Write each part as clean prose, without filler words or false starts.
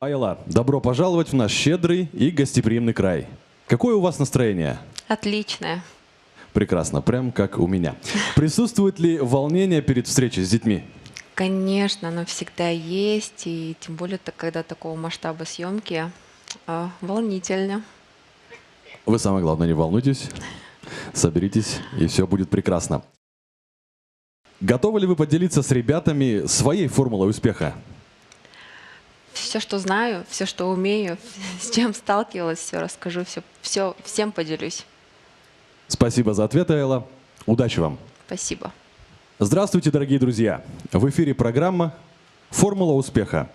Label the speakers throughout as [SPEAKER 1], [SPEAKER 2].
[SPEAKER 1] Аяла, добро пожаловать в наш щедрый и гостеприимный край. Какое у вас настроение?
[SPEAKER 2] Отличная.
[SPEAKER 1] Прекрасно, прям как у меня. Присутствует ли волнение перед встречей с детьми?
[SPEAKER 2] Конечно, оно всегда есть, и тем более, когда такого масштаба съемки, волнительно.
[SPEAKER 1] Вы, самое главное, не волнуйтесь, соберитесь, и все будет прекрасно. Готовы ли вы поделиться с ребятами своей формулой успеха?
[SPEAKER 2] Все, что знаю, все, что умею, с чем сталкивалась, все расскажу, всем поделюсь.
[SPEAKER 1] Спасибо за ответ, Аяла. Удачи вам.
[SPEAKER 2] Спасибо.
[SPEAKER 1] Здравствуйте, дорогие друзья! В эфире программа «Формула успеха».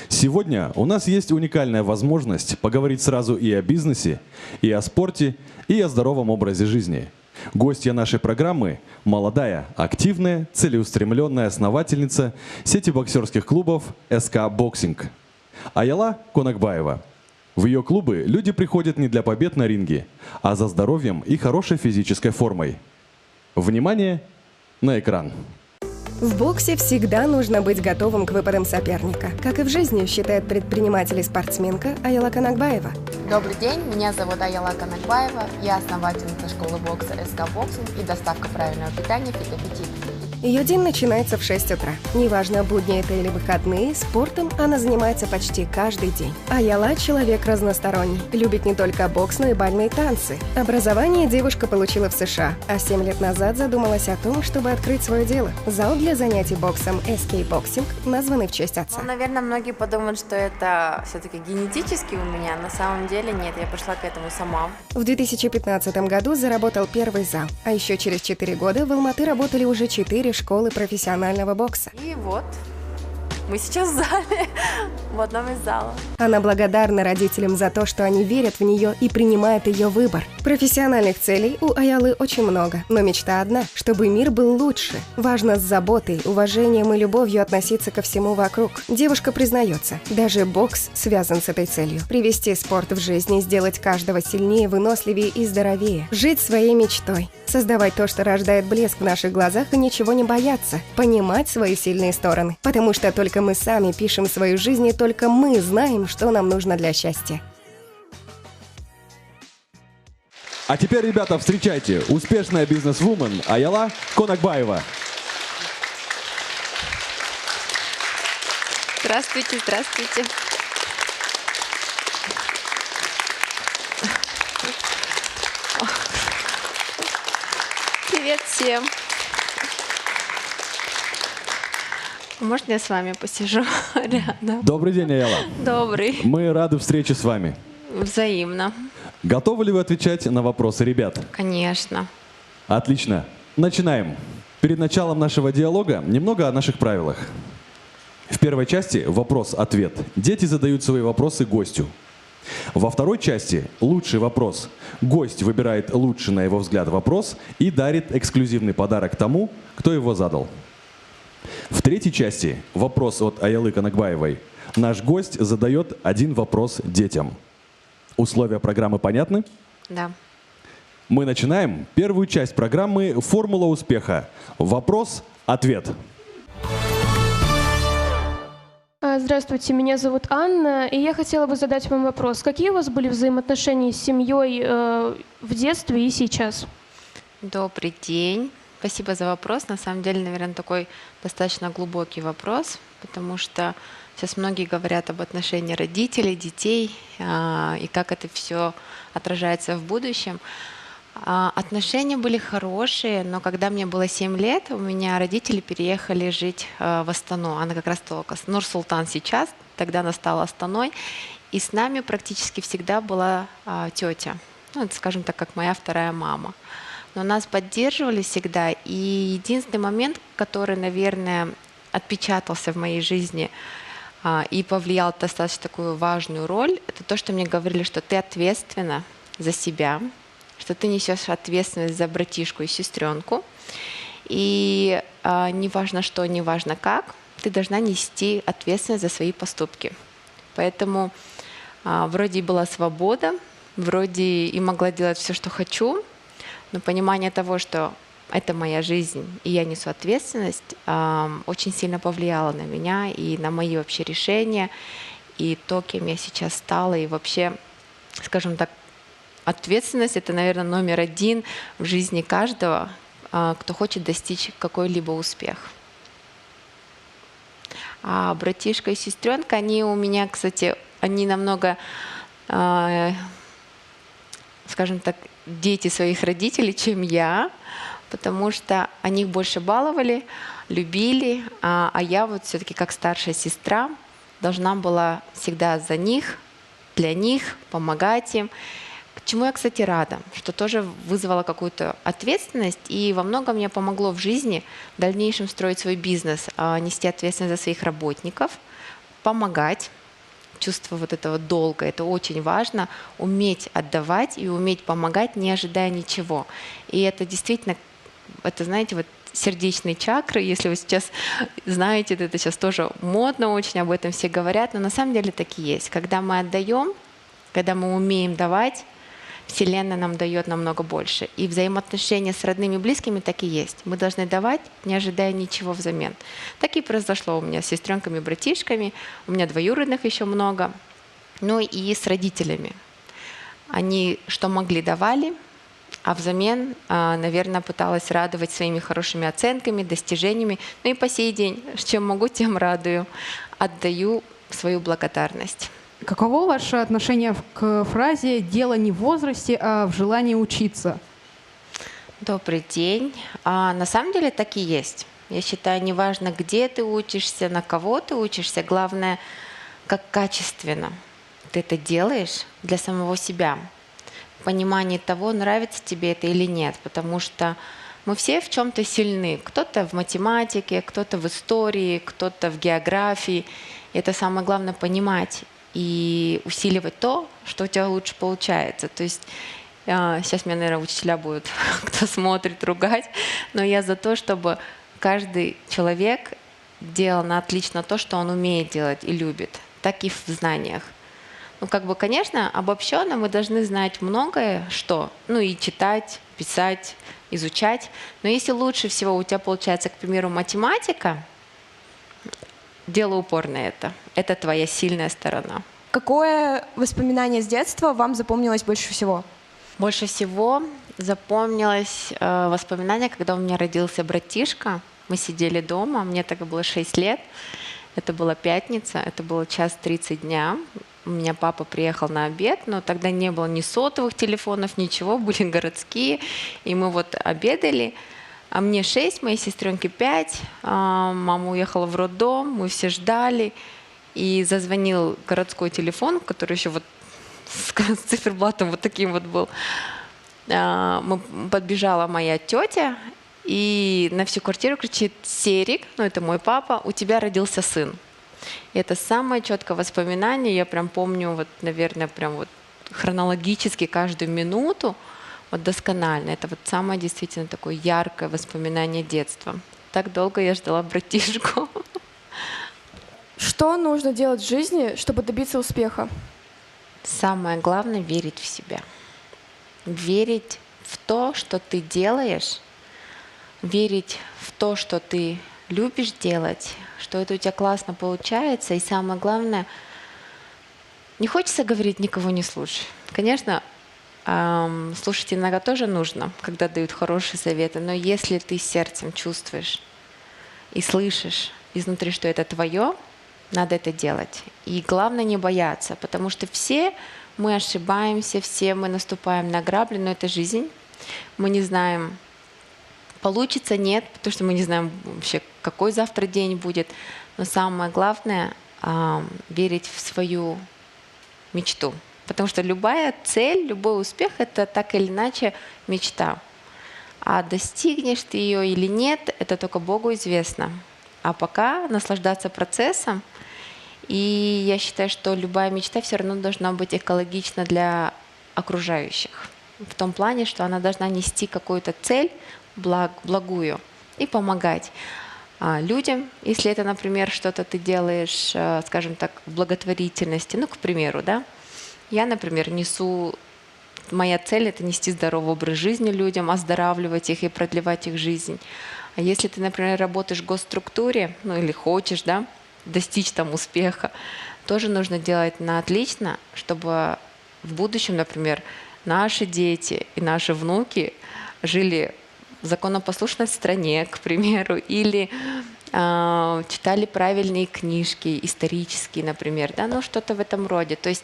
[SPEAKER 1] Сегодня у нас есть уникальная возможность поговорить сразу и о бизнесе, и о спорте, и о здоровом образе жизни. Гостья нашей программы – молодая, активная, целеустремленная основательница сети боксерских клубов СК Боксинг. Аяла Конакбаева. В ее клубы люди приходят не для побед на ринге, а за здоровьем и хорошей физической формой. Внимание на экран.
[SPEAKER 3] В боксе всегда нужно быть готовым к выпадам соперника. Как и в жизни, считает предприниматель и спортсменка Аяла Конакбаева.
[SPEAKER 2] Добрый день, меня зовут Аяла Конакбаева, я основательница школы бокса СК Боксинг и доставка правильного питания «Фитоаппетит».
[SPEAKER 3] Ее день начинается в 6 утра. Неважно, будни это или выходные, спортом она занимается почти каждый день. Аяла – человек разносторонний. Любит не только бокс, но и бальные танцы. Образование девушка получила в США, а 7 лет назад задумалась о том, чтобы открыть свое дело. Зал для занятий боксом SK Boxing, названный в честь отца.
[SPEAKER 2] Наверное, многие подумают, что это все-таки генетически у меня. На самом деле нет, я пришла к этому сама.
[SPEAKER 3] В 2015 году заработал первый зал, а еще через 4 года в Алматы работали уже 4 школы профессионального бокса.
[SPEAKER 2] И вот, мы сейчас в зале, в одном из залов.
[SPEAKER 3] Она благодарна родителям за то, что они верят в нее и принимают ее выбор. Профессиональных целей у Аялы очень много, но мечта одна – чтобы мир был лучше. Важно с заботой, уважением и любовью относиться ко всему вокруг. Девушка признается, даже бокс связан с этой целью. Привести спорт в жизнь и сделать каждого сильнее, выносливее и здоровее. Жить своей мечтой. Создавать то, что рождает блеск в наших глазах и ничего не бояться. Понимать свои сильные стороны. Потому что только мы сами пишем свою жизнь, и только мы знаем, что нам нужно для счастья.
[SPEAKER 1] А теперь, ребята, встречайте, успешная бизнес-вумен Аяла Конакбаева.
[SPEAKER 2] Здравствуйте, здравствуйте. Привет всем. Можно я с вами посижу рядом?
[SPEAKER 1] Добрый день, Аяла.
[SPEAKER 2] Добрый.
[SPEAKER 1] Мы рады встрече с вами.
[SPEAKER 2] Взаимно.
[SPEAKER 1] Готовы ли вы отвечать на вопросы ребят?
[SPEAKER 2] Конечно.
[SPEAKER 1] Отлично. Начинаем. Перед началом нашего диалога немного о наших правилах. В первой части вопрос-ответ. Дети задают свои вопросы гостю. Во второй части лучший вопрос. Гость выбирает лучший, на его взгляд, вопрос и дарит эксклюзивный подарок тому, кто его задал. В третьей части вопрос от Аялы Конакбаевой. Наш гость задает один вопрос детям. Условия программы понятны?
[SPEAKER 2] Да.
[SPEAKER 1] Мы начинаем первую часть программы «Формула успеха». Вопрос-ответ.
[SPEAKER 4] Здравствуйте, меня зовут Анна, и я хотела бы задать вам вопрос. Какие у вас были взаимоотношения с семьей в детстве и сейчас?
[SPEAKER 2] Добрый день. Спасибо за вопрос. На самом деле, наверное, такой достаточно глубокий вопрос, потому что сейчас многие говорят об отношении родителей, детей и как это все отражается в будущем. Отношения были хорошие, но когда мне было 7 лет, у меня родители переехали жить в Астану. Она как раз только Нур-Султан сейчас, тогда она стала Астаной. И с нами практически всегда была тетя, ну, это, скажем так, как моя вторая мама. Но нас поддерживали всегда. И единственный момент, который, наверное, отпечатался в моей жизни и повлиял достаточно такую важную роль, это то, что мне говорили, что ты ответственна за себя, что ты несешь ответственность за братишку и сестренку. И неважно что, неважно как, ты должна нести ответственность за свои поступки. Поэтому вроде и была свобода, вроде и могла делать все, что хочу, но понимание того, что это моя жизнь, и я несу ответственность, очень сильно повлияло на меня и на мои вообще решения. и то, кем я сейчас стала, и вообще, скажем так, ответственность — это, наверное, номер один в жизни каждого, кто хочет достичь какой-либо успех. А братишка и сестренка, они у меня, кстати, они намного, скажем так, дети своих родителей, чем я, потому что они их больше баловали, любили, а я вот все-таки как старшая сестра должна была всегда за них, для них, помогать им. К чему я, кстати, рада, что тоже вызвало какую-то ответственность и во многом мне помогло в жизни в дальнейшем строить свой бизнес, нести ответственность за своих работников, помогать. Чувство вот этого долга, это очень важно, уметь отдавать и уметь помогать, не ожидая ничего. И это действительно, это, знаете, вот сердечные чакры, если вы сейчас знаете, это сейчас тоже модно очень, об этом все говорят, но на самом деле так и есть. Когда мы отдаем, когда мы умеем давать, Вселенная нам дает намного больше. И взаимоотношения с родными и близкими так и есть. Мы должны давать, не ожидая ничего взамен. Так и произошло у меня с сестренками и братишками. У меня двоюродных еще много. Ну и с родителями. Они что могли давали, а взамен, наверное, пыталась радовать своими хорошими оценками, достижениями. Ну и по сей день, чем могу, тем радую. Отдаю свою благодарность.
[SPEAKER 5] Каково ваше отношение к фразе «дело не в возрасте, а в желании учиться»?
[SPEAKER 2] Добрый день. На самом деле так и есть. Я считаю, неважно, где ты учишься, на кого ты учишься, главное, как качественно ты это делаешь для самого себя. Понимание того, нравится тебе это или нет, потому что мы все в чем-то сильны. Кто-то в математике, кто-то в истории, кто-то в географии. И это самое главное — понимать и усиливать то, что у тебя лучше получается. То есть сейчас меня, наверное, учителя будут, кто смотрит, ругать, но я за то, чтобы каждый человек делал на отлично то, что он умеет делать и любит, так и в знаниях. Ну, как бы, конечно, обобщенно мы должны знать многое, что, ну, и читать, писать, изучать, но если лучше всего у тебя получается, к примеру, математика, делай упор на это. Это твоя сильная сторона.
[SPEAKER 6] Какое воспоминание с детства вам запомнилось больше всего?
[SPEAKER 2] Больше всего запомнилось воспоминание, когда у меня родился братишка. Мы сидели дома, мне тогда было 6 лет. Это была пятница, это было 1:30 дня. У меня папа приехал на обед, но тогда не было ни сотовых телефонов, ничего, были городские. И мы вот обедали. А мне 6, моей сестренке 5, мама уехала в роддом, мы все ждали, и зазвонил городской телефон, который еще вот с циферблатом вот таким вот был. Подбежала моя тетя и на всю квартиру кричит: «Серик, ну это мой папа, у тебя родился сын». И это самое четкое воспоминание, я прям помню, вот, наверное, прям вот хронологически каждую минуту, вот досконально. Это вот самое действительно такое яркое воспоминание детства. Так долго я ждала братишку.
[SPEAKER 6] Что нужно делать в жизни, чтобы добиться успеха?
[SPEAKER 2] Самое главное — верить в себя. Верить в то, что ты делаешь, верить в то, что ты любишь делать, что это у тебя классно получается. И самое главное, не хочется говорить «никого не слушай». Конечно, слушать иногда тоже нужно, когда дают хорошие советы, но если ты сердцем чувствуешь и слышишь изнутри, что это твое, надо это делать. И главное — не бояться, потому что все мы ошибаемся, все мы наступаем на грабли, но это жизнь. Мы не знаем, получится, нет, потому что мы не знаем вообще, какой завтра день будет. Но самое главное — верить в свою мечту. Потому что любая цель, любой успех — это так или иначе мечта. А достигнешь ты ее или нет, это только Богу известно. А пока наслаждаться процессом. И я считаю, что любая мечта все равно должна быть экологична для окружающих. В том плане, что она должна нести какую-то цель благую и помогать людям. Если это, например, что-то ты делаешь, скажем так, в благотворительности, ну, к примеру, да, я, например, моя цель — это нести здоровый образ жизни людям, оздоравливать их и продлевать их жизнь. А если ты, например, работаешь в госструктуре, ну или хочешь, да, достичь там успеха, тоже нужно делать на отлично, чтобы в будущем, например, наши дети и наши внуки жили в законопослушной стране, к примеру, или читали правильные книжки, исторические, например, да, ну что-то в этом роде. То есть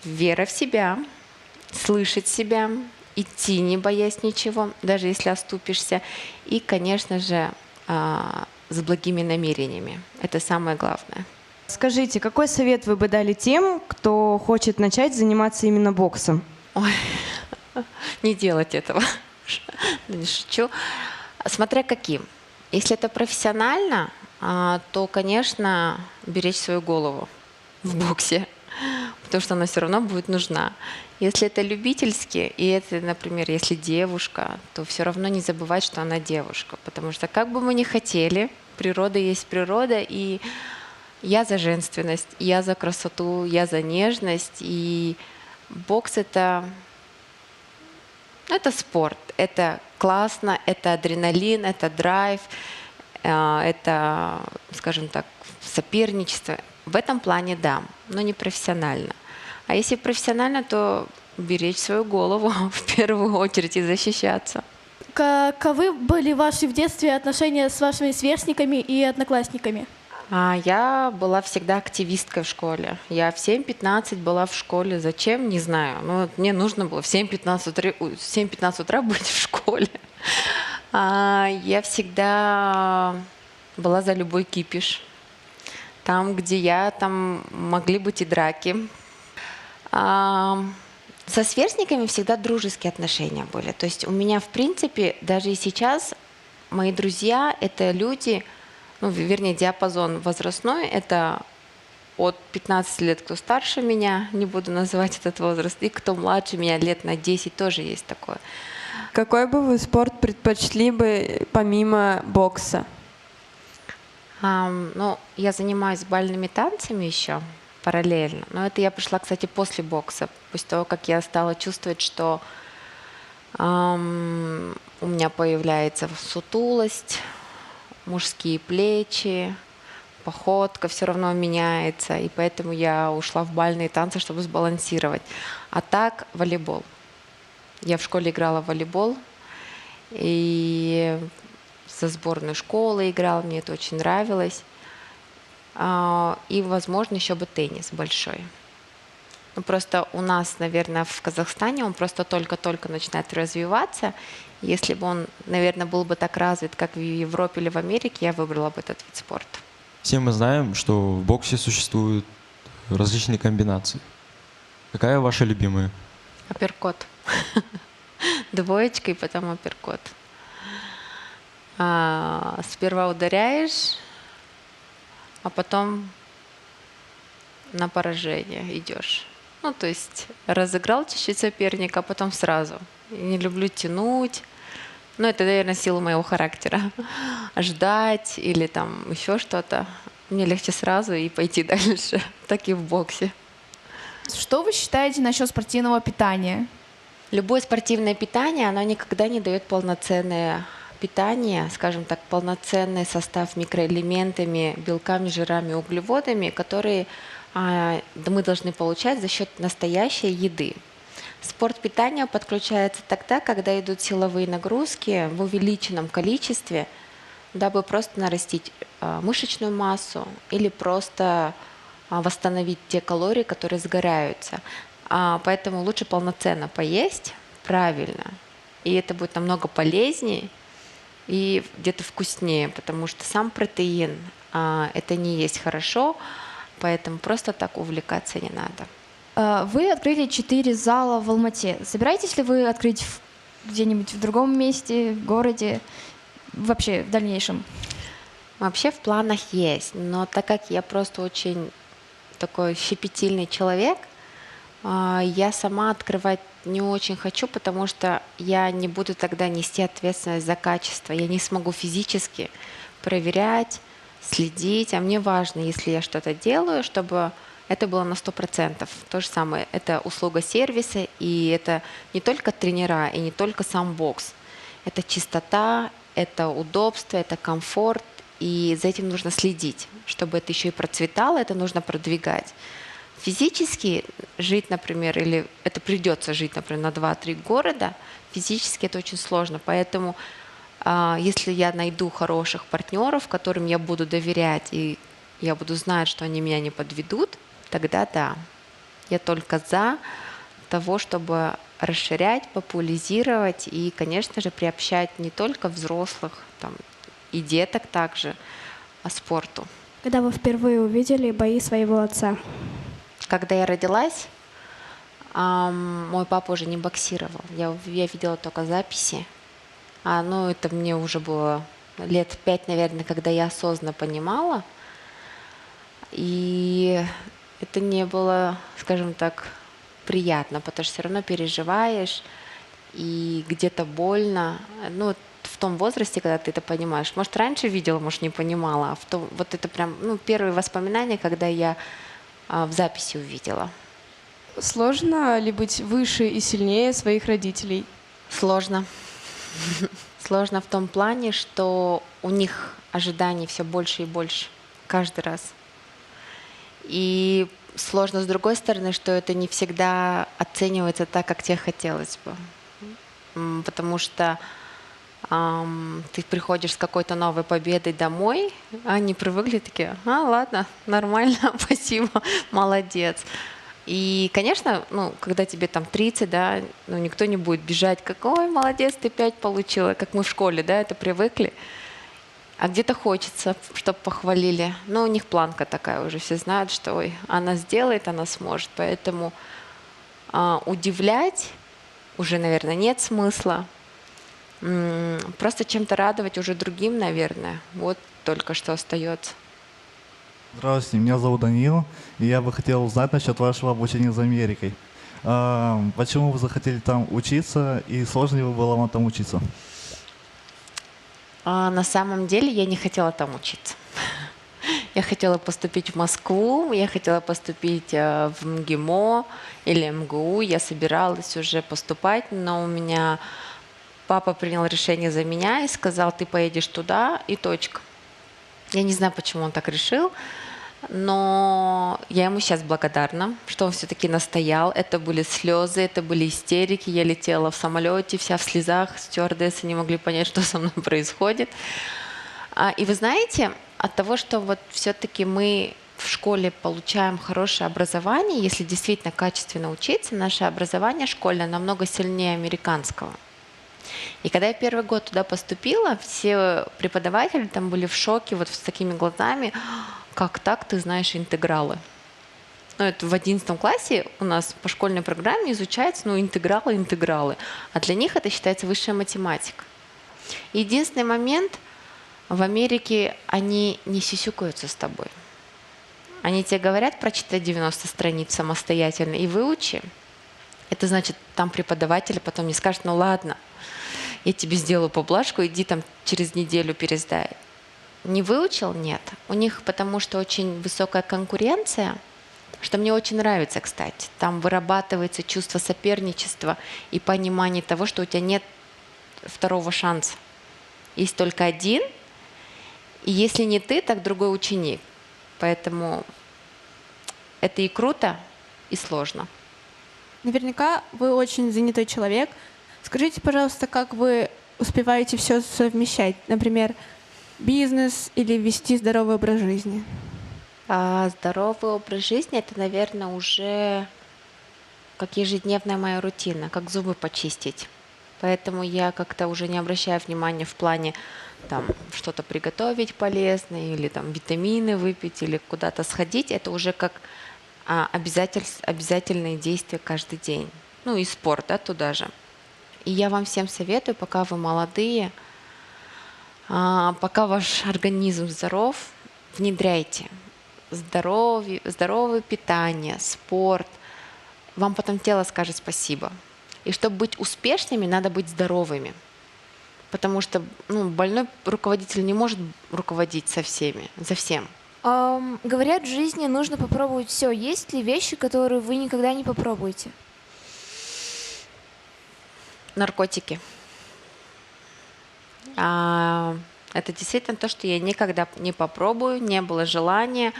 [SPEAKER 2] вера в себя, слышать себя, идти, не боясь ничего, даже если оступишься, и, конечно же, с благими намерениями. Это самое главное.
[SPEAKER 6] Скажите, какой совет вы бы дали тем, кто хочет начать заниматься именно боксом?
[SPEAKER 2] Ой, не делать этого. Не шучу. Смотря каким. Если это профессионально, то, конечно, беречь свою голову в боксе, потому что она все равно будет нужна. Если это любительски, и это, например, если девушка, то все равно не забывать, что она девушка, потому что как бы мы ни хотели, природа есть природа, и я за женственность, я за красоту, я за нежность, и бокс это спорт, это классно, это адреналин, это драйв, это, скажем так, соперничество. В этом плане да, но не профессионально. А если профессионально, то беречь свою голову в первую очередь и защищаться.
[SPEAKER 7] Каковы были ваши в детстве отношения с вашими сверстниками и одноклассниками?
[SPEAKER 2] Я была всегда активисткой в школе. Я в 7:15 была в школе. Зачем? Не знаю. Но мне нужно было в 7:15 утра быть в школе. Я всегда была за любой кипиш. Там, где там могли быть и драки. Со сверстниками всегда дружеские отношения были. То есть у меня, в принципе, даже и сейчас мои друзья — это люди, вернее, диапазон возрастной, это от 15 лет, кто старше меня, не буду называть этот возраст, и кто младше меня лет на 10, тоже есть такое.
[SPEAKER 6] Какой бы вы спорт предпочли бы помимо бокса?
[SPEAKER 2] Я занимаюсь бальными танцами еще параллельно, но это я пришла, кстати, после бокса, после того, как я стала чувствовать, что у меня появляется сутулость, мужские плечи, походка все равно меняется, и поэтому я ушла в бальные танцы, чтобы сбалансировать. А так волейбол. Я в школе играла в волейбол, и со сборной школы играла, мне это очень нравилось. И, возможно, еще бы теннис большой. Просто у нас, наверное, в Казахстане он просто только-только начинает развиваться. Если бы он, наверное, был бы так развит, как в Европе или в Америке, я выбрала бы этот вид спорта.
[SPEAKER 8] Все мы знаем, что в боксе существуют различные комбинации. Какая ваша любимая?
[SPEAKER 2] Апперкот. Двоечка и потом апперкот. Сперва ударяешь, а потом на поражение идешь. То есть разыграл чуть-чуть соперника, а потом сразу. Не люблю тянуть. Это, наверное, сила моего характера. Ждать или там еще что-то. Мне легче сразу и пойти дальше. Так и в боксе.
[SPEAKER 7] Что вы считаете насчет спортивного питания?
[SPEAKER 2] Любое спортивное питание, оно никогда не дает полноценное питание, скажем так, полноценный состав микроэлементами, белками, жирами, углеводами, которые мы должны получать за счет настоящей еды. Спорт питания подключается тогда, когда идут силовые нагрузки в увеличенном количестве, дабы просто нарастить мышечную массу или просто восстановить те калории, которые сгораются. Поэтому лучше полноценно поесть правильно, и это будет намного полезнее и где-то вкуснее, потому что сам протеин это не есть хорошо, поэтому просто так увлекаться не надо.
[SPEAKER 7] Вы открыли 4 зала в Алмате. Собираетесь ли вы открыть где-нибудь в другом месте, в городе, вообще в дальнейшем?
[SPEAKER 2] Вообще в планах есть, но так как я просто очень такой щепетильный человек, я сама открывать не очень хочу, потому что я не буду тогда нести ответственность за качество. Я не смогу физически проверять, следить. А мне важно, если я что-то делаю, чтобы это было на 100%. То же самое, это услуга сервиса, и это не только тренера, и не только сам бокс. Это чистота, это удобство, это комфорт и за этим нужно следить. Чтобы это еще и процветало, это нужно продвигать. Физически жить, например, или это придется жить, например, на 2-3 города, физически это очень сложно. Поэтому если я найду хороших партнеров, которым я буду доверять, и я буду знать, что они меня не подведут, тогда да. Я только за того, чтобы расширять, популяризировать и, конечно же, приобщать не только взрослых там, и деток также, а спорту.
[SPEAKER 9] Когда вы впервые увидели бои своего отца?
[SPEAKER 2] Когда я родилась, мой папа уже не боксировал. Я видела только записи. Это мне уже было лет 5, наверное, когда я осознанно понимала. И это не было, скажем так, приятно, потому что все равно переживаешь, и где-то больно. В том возрасте, когда ты это понимаешь. Может, раньше видела, может, не понимала. Вот это прям первые воспоминания, когда я в записи увидела.
[SPEAKER 6] Сложно ли быть выше и сильнее своих родителей?
[SPEAKER 2] Сложно. Сложно в том плане, что у них ожиданий все больше и больше каждый раз. И сложно с другой стороны, что это не всегда оценивается так, как тебе хотелось бы. Потому что ты приходишь с какой-то новой победой домой, а они привыкли такие: ладно, нормально, спасибо, молодец. И, конечно, когда тебе там 30, да, никто не будет бежать, какой молодец, ты 5 получила, как мы в школе, да, это привыкли. А где-то хочется, чтобы похвалили. Но у них планка такая уже, все знают, что ой, она сделает, она сможет. Поэтому удивлять уже, наверное, нет смысла. Просто чем-то радовать уже другим, наверное. Вот только что остается.
[SPEAKER 10] Здравствуйте, меня зовут Даниил, и я бы хотел узнать насчет вашего обучения за Америкой. Почему вы захотели там учиться, и сложно ли было вам там учиться?
[SPEAKER 2] На самом деле я не хотела там учиться. Я хотела поступить в Москву, я хотела поступить в МГИМО или МГУ. Я собиралась уже поступать, но у меня папа принял решение за меня и сказал: ты поедешь туда, и точка. Я не знаю, почему он так решил, но я ему сейчас благодарна, что он все-таки настоял. Это были слезы, это были истерики. Я летела в самолете, вся в слезах, стюардессы не могли понять, что со мной происходит. И вы знаете, от того, что вот все-таки мы в школе получаем хорошее образование, если действительно качественно учиться, наше образование школьное намного сильнее американского. И когда я первый год туда поступила, все преподаватели там были в шоке, вот с такими глазами: как так, ты знаешь интегралы? Это в 11 классе у нас по школьной программе изучается интегралы. А для них это считается высшая математика. Единственный момент, в Америке они не сюсюкаются с тобой. Они тебе говорят: прочитай 90 страниц самостоятельно и выучи. Это значит, там преподаватель потом не скажет: ну ладно, я тебе сделаю поблажку, иди там через неделю пересдай. Не выучил? Нет. У них потому что очень высокая конкуренция, что мне очень нравится, кстати. Там вырабатывается чувство соперничества и понимание того, что у тебя нет второго шанса. Есть только один, и если не ты, так другой ученик. Поэтому это и круто, и сложно.
[SPEAKER 9] Наверняка вы очень занятой человек. Скажите, пожалуйста, как вы успеваете все совмещать? Например, бизнес или вести здоровый образ жизни?
[SPEAKER 2] Здоровый образ жизни — это, наверное, уже как ежедневная моя рутина, как зубы почистить. Поэтому я как-то уже не обращаю внимания в плане там что-то приготовить полезное, или там витамины выпить, или куда-то сходить. Это уже как обязательные действия каждый день. И спорт, да, туда же. И я вам всем советую, пока вы молодые, пока ваш организм здоров, внедряйте здоровое питание, спорт. Вам потом тело скажет спасибо. И чтобы быть успешными, надо быть здоровыми. Потому что больной руководитель не может руководить за всем.
[SPEAKER 11] Говорят, в жизни нужно попробовать все. Есть ли вещи, которые вы никогда не попробуете?
[SPEAKER 2] Наркотики. Это действительно то, что я никогда не попробую, не было желания.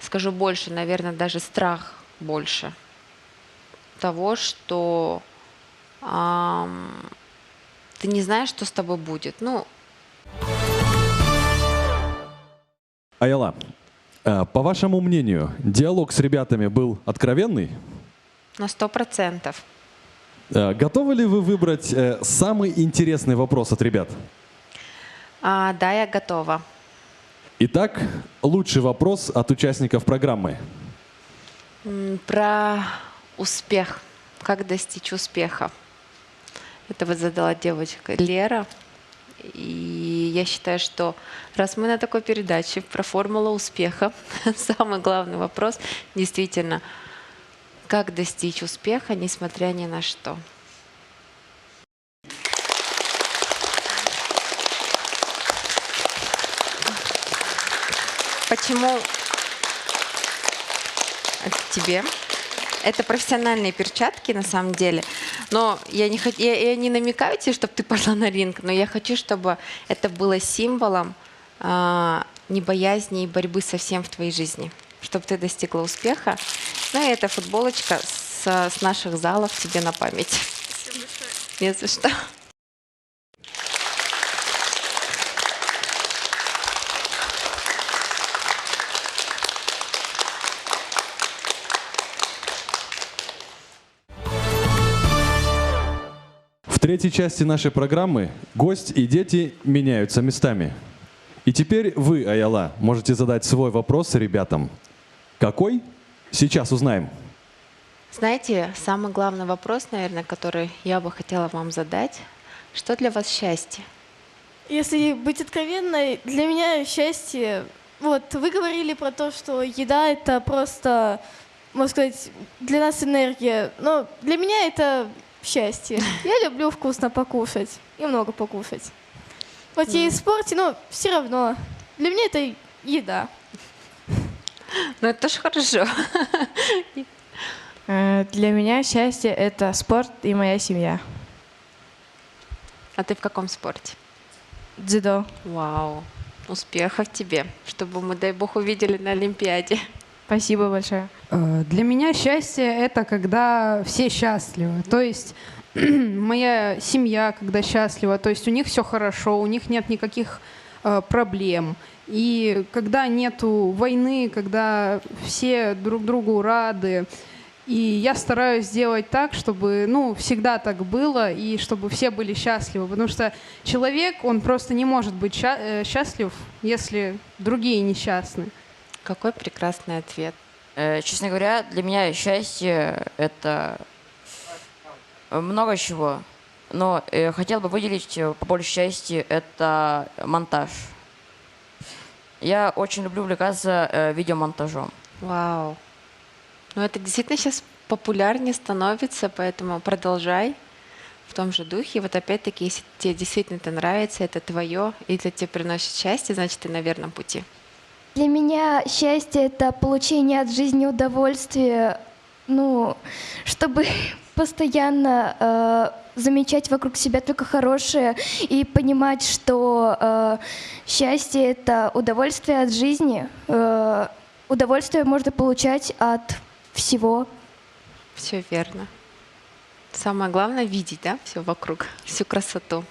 [SPEAKER 2] Скажу больше, наверное, даже страх больше того, что ты не знаешь, что с тобой будет. Ну,
[SPEAKER 1] Аяла, по вашему мнению, диалог с ребятами был откровенный?
[SPEAKER 2] на 100%.
[SPEAKER 1] Готовы ли вы выбрать самый интересный вопрос от ребят?
[SPEAKER 2] Да, я готова.
[SPEAKER 1] Итак, лучший вопрос от участников программы.
[SPEAKER 2] Про успех. Как достичь успеха? Это вот задала девочка Лера. И я считаю, что раз мы на такой передаче про формулу успеха, самый главный вопрос действительно, как достичь успеха, несмотря ни на что. Почему это тебе? Это профессиональные перчатки на самом деле, но я не намекаю тебе, чтобы ты пошла на ринг, но я хочу, чтобы это было символом небоязни и борьбы со всем в твоей жизни, чтобы ты достигла успеха. Ну и эта футболочка с наших залов тебе на память. Спасибо большое. Не за что.
[SPEAKER 1] В третьей части нашей программы гость и дети меняются местами. И теперь вы, Аяла, можете задать свой вопрос ребятам. Какой? Сейчас узнаем.
[SPEAKER 2] Знаете, самый главный вопрос, наверное, который я бы хотела вам задать. Что для вас счастье?
[SPEAKER 12] Если быть откровенной, для меня счастье... Вот, вы говорили про то, что еда — это просто, можно сказать, для нас энергия. Но для меня это счастье. Я люблю вкусно покушать и много покушать. Хоть и в спорте, но все равно. Для меня это еда.
[SPEAKER 2] Ну, это тоже хорошо.
[SPEAKER 6] Для меня счастье — это спорт и моя семья.
[SPEAKER 2] А ты в каком спорте?
[SPEAKER 6] Дзюдо.
[SPEAKER 2] Вау. Успехов тебе, чтобы мы, дай бог, увидели на Олимпиаде.
[SPEAKER 6] Спасибо большое.
[SPEAKER 5] Для меня счастье — это когда все счастливы. То есть моя семья, когда счастлива, то есть у них все хорошо, у них нет никаких проблем. И когда нету войны, когда все друг другу рады, и я стараюсь сделать так, чтобы, всегда так было, и чтобы все были счастливы. Потому что человек, он просто не может быть счастлив, если другие несчастны.
[SPEAKER 2] Какой прекрасный ответ.
[SPEAKER 13] Честно говоря, для меня счастье — это много чего. Но хотел бы выделить по большей части это монтаж. Я очень люблю увлекаться видеомонтажом.
[SPEAKER 2] Вау. Ну, это действительно сейчас популярнее становится, поэтому продолжай в том же духе. Вот опять-таки, если тебе действительно это нравится, это твое, и это тебе приносит счастье, значит, ты на верном пути.
[SPEAKER 14] Для меня счастье — это получение от жизни удовольствия, чтобы постоянно замечать вокруг себя только хорошее и понимать, что счастье — это удовольствие от жизни. Удовольствие можно получать от всего.
[SPEAKER 2] Все верно. Самое главное — видеть, да, все вокруг, всю красоту.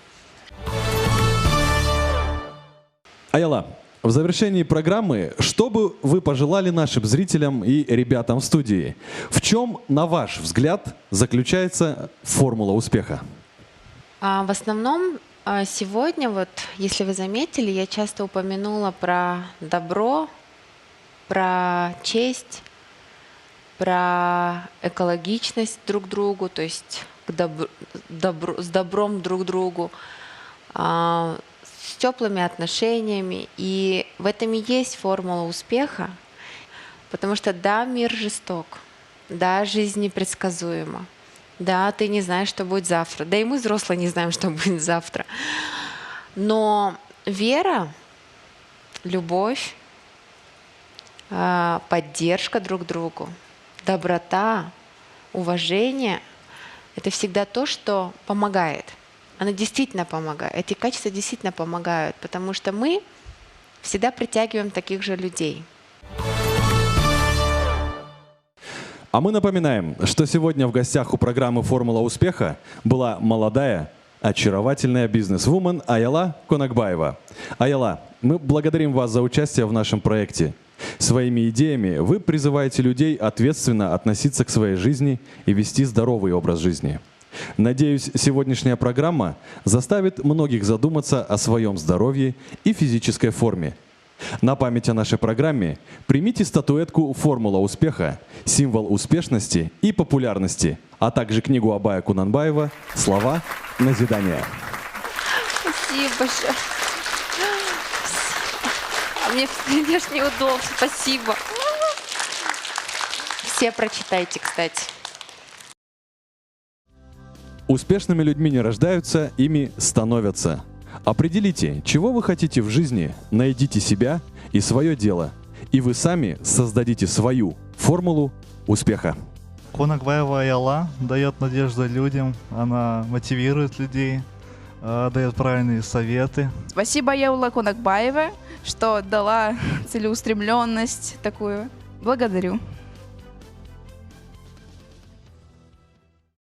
[SPEAKER 1] Аяла, в завершении программы, что бы вы пожелали нашим зрителям и ребятам в студии? В чем, на ваш взгляд, заключается формула успеха?
[SPEAKER 2] В основном сегодня, вот, если вы заметили, я часто упомянула про добро, про честь, про экологичность друг к другу, то есть с добром друг к другу, с теплыми отношениями. И в этом и есть формула успеха, потому что да, мир жесток, да, жизнь непредсказуема, да, ты не знаешь, что будет завтра, да и мы, взрослые, не знаем, что будет завтра. Но вера, любовь, поддержка друг другу, доброта, уважение — это всегда то, что помогает. Оно действительно помогает. Эти качества действительно помогают, потому что мы всегда притягиваем таких же людей.
[SPEAKER 1] А мы напоминаем, что сегодня в гостях у программы «Формула успеха» была молодая, очаровательная бизнес-вумен Аяла Конакбаева. Аяла, мы благодарим вас за участие в нашем проекте. Своими идеями вы призываете людей ответственно относиться к своей жизни и вести здоровый образ жизни. Надеюсь, сегодняшняя программа заставит многих задуматься о своем здоровье и физической форме. На память о нашей программе примите статуэтку «Формула успеха», символ успешности и популярности, а также книгу Абая Кунанбаева «Слова назидания».
[SPEAKER 2] Спасибо большое. Мне ж неудобно. Спасибо. Все прочитайте, кстати.
[SPEAKER 1] Успешными людьми не рождаются, ими становятся. Определите, чего вы хотите в жизни, найдите себя и свое дело, и вы сами создадите свою формулу успеха.
[SPEAKER 10] Конакбаева Аяла дает надежду людям, она мотивирует людей, дает правильные советы.
[SPEAKER 15] Спасибо Аяла Конакбаева, что дала целеустремленность такую. Благодарю.